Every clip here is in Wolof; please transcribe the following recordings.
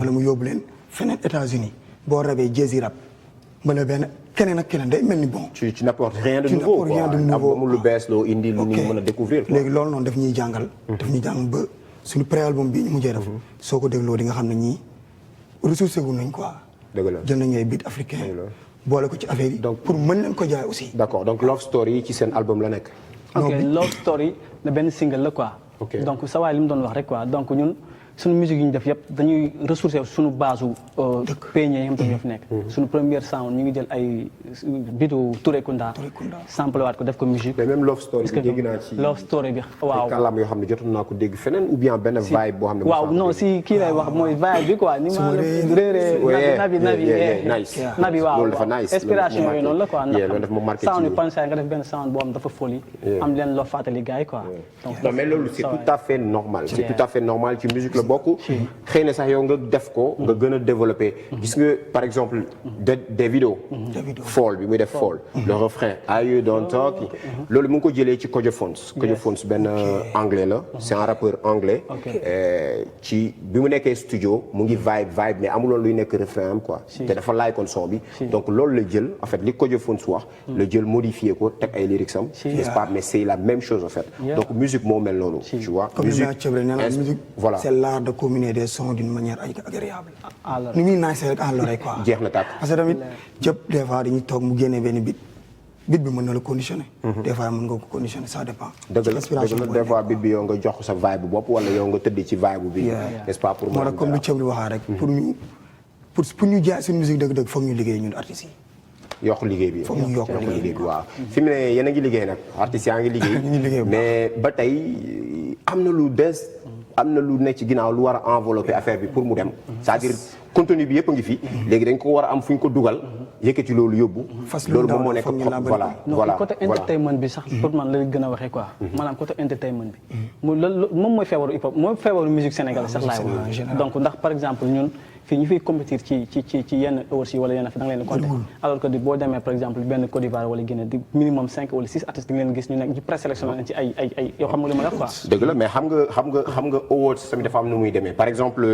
wala mu yóbbu leen feneen États-Unis boo rabee Jay-Z rap mbala benn keneen ak keneen day mel ni bon. tu n'apportes rien de nouveau quoi amul lu bees loo indi lu ñu mën a découvrir quoi. léegi loolu noonu daf ñuy jàngal. daf ñuy jàngal ba suñu pré-album bii ñu mujjee def. soo ko dégloo di nga xam ne ñii ressourcé wu nañ quoi. dëgg la jël nañu ay beat africain boole ko ci affaire yi. donc pour mën leen ko jaay aussi. d'accord donc Love Story ci seen album la nekk. ok Love Story la benn single la quoi. donc sa waay li mu doon wax rek quoi donc ñun. suñu musique yi ñu def yëpp dañuy ressourcer suñu base peñe yi nga xam te ñoo fi nekk suñu première sound ñu ngi jël ay bitu Touré Kunda sample waat ko def ko musique mais même Love Story bi dégg naa ci Love Story bi waaw kàllaam yoo xam ne jotoon naa ko dégg feneen ou bien benn vibe boo xam ne waaw non si kii lay wax mooy vibe bi quoi ni ma réeree nabi waaw loolu dafa nice inspiration yooyu noonu la quoi loolu daf ma marqué sound yu pansa nga def benn sound boo xam dafa folie am leen loo fàttali gars yi quoi non mais loolu c'est tout à fait normal c'est tout à fait normal ci musique la bokk xëy na sax yow nga def ko nga gën a développé gis nga par exemple Davido Fall bi muy def Fall le refrain Are You Don't Talk loolu mu ngi ko jëlee ci Kojo Fonts benn anglais la c'est un rappeur anglais ci bi mu nekkee studio mu ngi vibe mais amuloon luy nekk refrain am quoi te dafa laajoon son bi donc loolu la jël en fait li Kojo Fonts wax la jël modifié ko teg ay lyrics am n'est-ce pas mais c'est la même chose en fait donc musique moo mel noonu tu vois musique voilà c'est l'art de combiner des sons d'une manière agréable ni muy nice rek à l'oreille quoi jeex na tàkk parce que tamit cëpp des fois dañuy toog mu génnee benn bit bi mën na la conditionner des fois mën nga ko conditionner ça dépend dëgg la des fois bit bi yow nga jox sa vibe bopp wala yow nga tëdd ci vibe bi n'est-ce pas pour moo tax comme lu cëpp li waxaa rek pour ñu jaay suñu musique dëgg-dëgg foog ñu liggéey ñun artistes yi yokk liggéey bi foog ñu yokk liggéey bi waaw fi mu ne yéen a ngi liggéey nag artistes yaa ngi liggéey mais ba tey am na lu des am na lu nekk ci ginnaaw lu war a envelopper affaire bi pour mu dem c'est-à-dire contenu bi yëpp a ngi fi léegi dañ ko war a am fu ñu ko dugal yëkkati loolu yóbbu loolu moom moo nekk voilà côté entertainment bi sax pour man la gën a waxee quoi maanaam côté entertainment bi moom mooy feebaru hip hop mooy feebaru musique sénégalaise sax laay wax donc ndax par exemple ñun fii ñu fiy compétir ci yenn awards yi wala yenn da nga leen compter alors que boo demee par exemple benn Côte d'Ivoire wala Guinée di minimum 5 wala 6 artistes di nga leen gis ñu nekk ñu présélectionné leen ci ay yoo xam nga li ma def quoi dëgg la mais xam nga awards tamit dafa am nu muy demee par exemple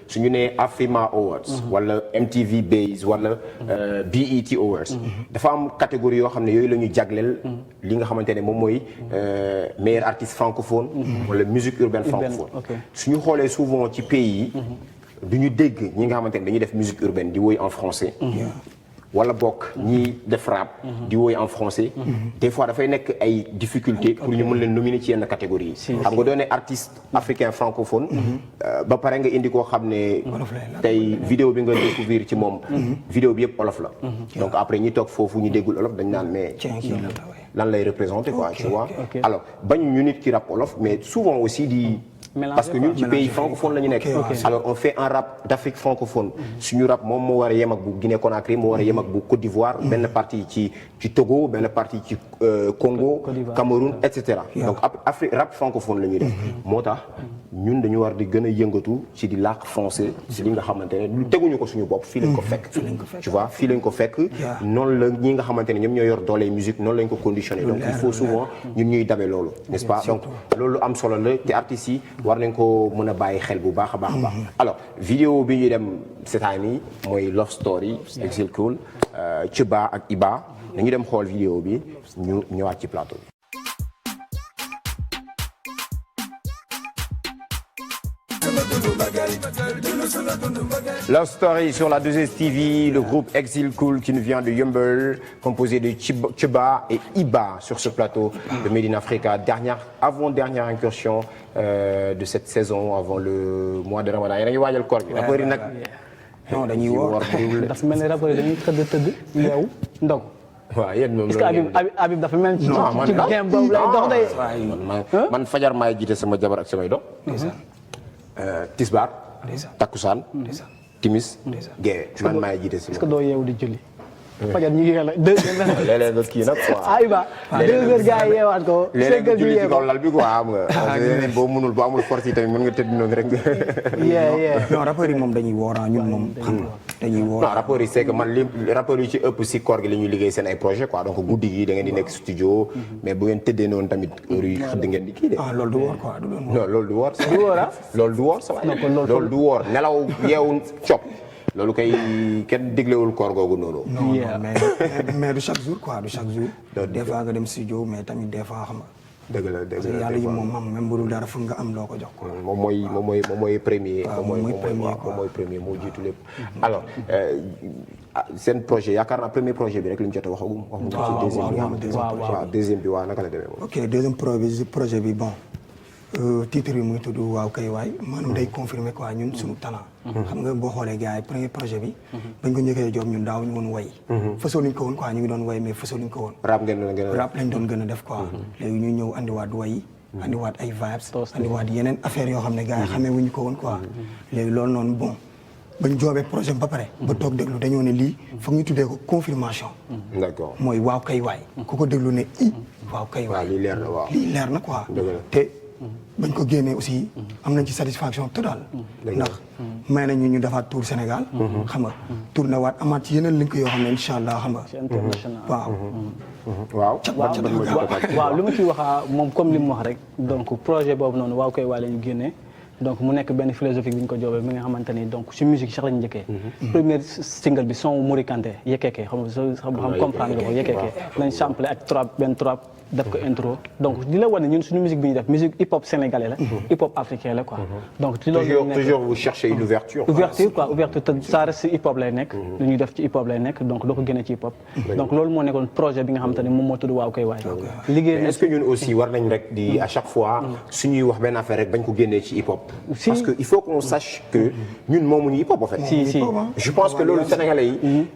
suñu nee Afrima Awards wala MTV Base wala BET Awards dafa am catégorie yoo xam ne yooyu la ñu jagleel li nga xamante ne moom mooy meilleur artiste francophone wala musique urbaine francophone suñu xoolee souvent ci pays yi du ñu dégg ñi nga xamante ne dañuy def musique urbaine di woy en français wala bokk ñi def rap di woy en français des fois dafay nekk ay difficultés pour ñu mën leen nominer ci yenn catégorie yi xam nga doone artiste africain francophone ba pare nga indi koo xam ne tey vidéo bi nga découvrir ci moom vidéo bi yëpp olof la donc après ñi toog foofu ñu déggul olof dañ naan mais lan lay représenter quoi tu vois alors bañu ñu nit ki rap olof mais souvent aussi di parce que ñun ci pays francophone la ñu nekk alors on fait un rap d'Afrique francophone suñu rap moom moo war a yem ak bu Guinée Conakry moo war a yem ak bu Côte d'Ivoire benn partie ci Togo benn partie ci Congo Cameroun et cetera donc Afrique rap francophone la ñuy def moo tax ñun dañu war di gën a yëngatu ci di làkk français ci li nga xamante ne lu teguñu ko suñu bopp fii lañ ko fekk tu vois fii lañ ko fekk noonu la ñi nga xamante ne ñoom ñoo yor doole musique noonu lañ ko conditionné donc il faut souvent ñun ñuy dabe loolu n'est-ce pas donc loolu am solo la te artistes yi war nañ ko mën a bàyyi xel bu baax a baax a baax alors vidéo bi ñuy dem cette année mooy Love Story Exil Cool Thiba ak Iba dañu dem xool vidéo bi ñu ñëwaat ci plateau bi. Love Story sur la 2STV, le groupe Exil Cool qui nous vient de Yeumbeul, composé de Thiba et Iba sur ce plateau de Made in Africa. Avant-dernière incursion de cette saison avant le mois de Ramadan. Yéen a ngi waajal koor gi. rappeurs yi nag non dañuy woor dafa mel ni rappeurs yi dañuy tëdd yeewu ndog. waaw yéen moom est-ce que Habib dafa mel ci game boobu lay dox day. man fajar maay jiite sama jabar ak samay doom. Tisbaar. Takkusaan. Timis. Gee man maay jiite sama. est-ce que doo yeewu di julli. fajar ñu ngi la 2 heures. léeg-léeg nga kii nag quoi. ah Iba 2 heures gars yi yeewaat ko. 5 léeg-léeg nga heures ñu julli ci yee kaw ko. lal bi quoi xam nga. boo mënul boo amul force yi tamit mën nga tëdd noonu rek. non rappeurs yi moom dañuy woor ñun moom xam nga dañuy woor. non rappeurs yi c'est que man li rappeurs yi ci ëpp si koor gi la ñuy liggéey seen ay projet quoi donc guddi gi da ngeen di nekk studio mais bu ngeen tëddee noonu tamit heure yi xëdd ngeen di kii de. loolu du woor quoi du doon woor. non loolu du woor. du woor ah. loolu du woor sa waay. loolu du woor nelaw yeewu cop. loolu kay kenn diglewul koor googu noonu. non mais du chaque jour quoi du chaque jour. des fois nga dem studio mais tamit des fois xam nga. dëgg la dëgg la yàlla yi moom même bu dul dara foog nga am loo ko jox quoi. moom mooy premier. moom mooy premier moo jiitu lépp. alors seen projet yaakaar naa premier projet bi rek li ñu jot a waxagum. waaw deuxième bi waaw naka la demee moom. ok deuxième projet bi bon. titre bi muy tudd waaw kay waay maanaam day confirmer quoi ñun suñu talent. xam nga boo xoolee gars yi premier projet bi. bañ ko njëkkee job ñun daaw ñu woon way. fësoo luñ ko woon quoi ñu ngi doon way mais fësoo luñ ko woon. rap lañ doon gën a def quoi. léegi ñu ñëw andiwaat way. andiwaat ay vibes. andiwaat yeneen affaire yoo xam ne gars yi xamee wuñ ko woon quoi. léegi loolu noonu bon bañ joobee projet ba pare. ba toog déglu dañoo ne lii foog ñu tuddee ko confirmation. d'accord mooy waaw kay waay. ku ko déglu ne waaw kay waay. lii leer na waaw lii leer na quoi. te bañ ko génnee aussi am nañ ci satisfaction totale ndax may nañu ñu defaat tour Sénégal xam nga tourné waat amaat ci yeneen link yoo xam ne incha allah xam nga waaw li ma ciy wax moom comme li mu wax rek donc projet boobu noonu waaw koy waa la ñu génnee donc mu nekk benn philosophie bi ñu ko joobee mi nga xamante ni donc ci musique sax lañu njëkkee première single bi son Mouri Kanté Yekeke xam comprendre nga ko Yekeke lañ samplé ak benn trois def ko intro donc di la wane ñun suñu musique bi ñu def musique hip hop sénégalais la hip hop africain la quoi donc ci loolu toujours vous cherchez une ouverture te ça reste hip hop lay nekk lu ñuy def ci hip hop lay nekk donc doo ko génne ci hip hop donc loolu moo nekkoon projet bi nga xamante ni moom moo tudd waaw koy waay liggéey est-ce que ñun aussi war nañ rek di à chaque fois suñuy wax benn affaire rek bañ ko génnee ci hip hop parce que il faut qu'on sache que ñun moomuñu hip hop en fait je pense que loolu sénégalais yi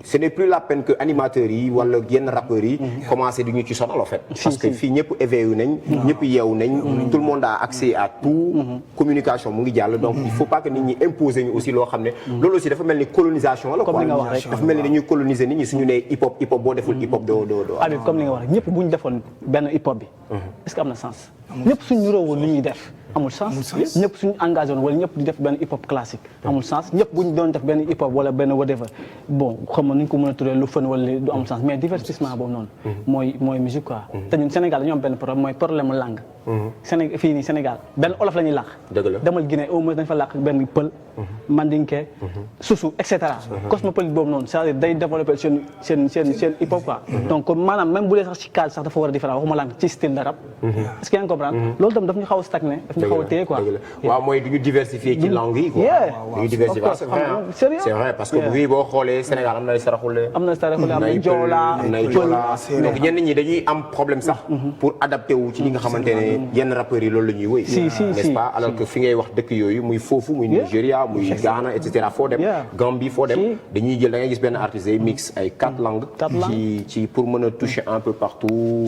ce n'est plus la peine que animateurs yi wala yenn rappeurs yi commencé di ñu ci sonal en fait parce que fii ñëpp éveillé nañ ñëpp yeewu nañ tout le monde a accès à tout communication mu ngi jàll donc il faut pas que nit ñi imposer ñu aussi loo xam ne loolu aussi dafa mel ni colonisation la quoi dafa mel ni dañuy coloniser nit ñi suñu nee hip hop boo deful hip hop doo Habib comme li nga wax rek ñëpp bu ñu defoon benn hip hop bi est-ce que am na sens ñëpp suñu niroowul li ñuy def amul sens ñëpp suñu engagé woon wala ñëpp di def benn hip hop classique amul sens ñëpp bu ñu doon def benn hip hop wala benn whatever bon xam nga nu ñu ko mën a tuddee lu fën wala du amul sens mais divertissement boobu noonu mooy musique quoi te ñun Sénégal dañoo am benn problème mooy problème mu langue Sénégal fii nii Sénégal benn olof la ñuy làkk demal Guinée au moins dañ fa làkk benn pël mandinké susu et cetera cosmopolite boobu noonu c'est-à-dire day développer seen hip hop quoi donc maanaam même bu dee sax ci cadre sax dafa war a différent waxuma langue ci style de rap est-ce que yaa ngi comprendre loolu tam daf ñu xaw a stagné daf ñu xaw a téye quoi waaw mooy du ñu diversifier ci langue yi quoi du ñu diversifier c'est vrai parce que bu boo xoolee Sénégal am na ay saraxule am na joola donc ñenn ñi dañuy am problème sax pour adapter wu ci li nga xamante ne yenn rappeurs yi loolu la ñuy wéy n'est-ce pas alors que fi ngay wax dëkk yooyu muy foofu muy Nigeria muy Ghana et cetera foo dem Gambie foo dem dañuy jël da ngay gis benn artiste yi mix ay 4 langues ci pour mën a toucher un peu partout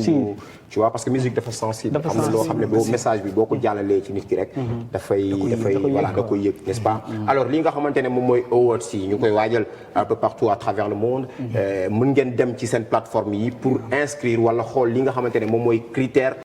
tu vois parce que musique dafa sensible am na loo xam ne boo message bi boo ko jàllalee ci nit ki rek dafay voilà da koy yëg n'est-ce pas alors li nga xamante ne moom mooy awards yi ñu koy waajal un peu partout à travers le monde mën ngeen dem ci seen plateforme yi pour inscrire wala xool li nga xamante ne moom mooy critère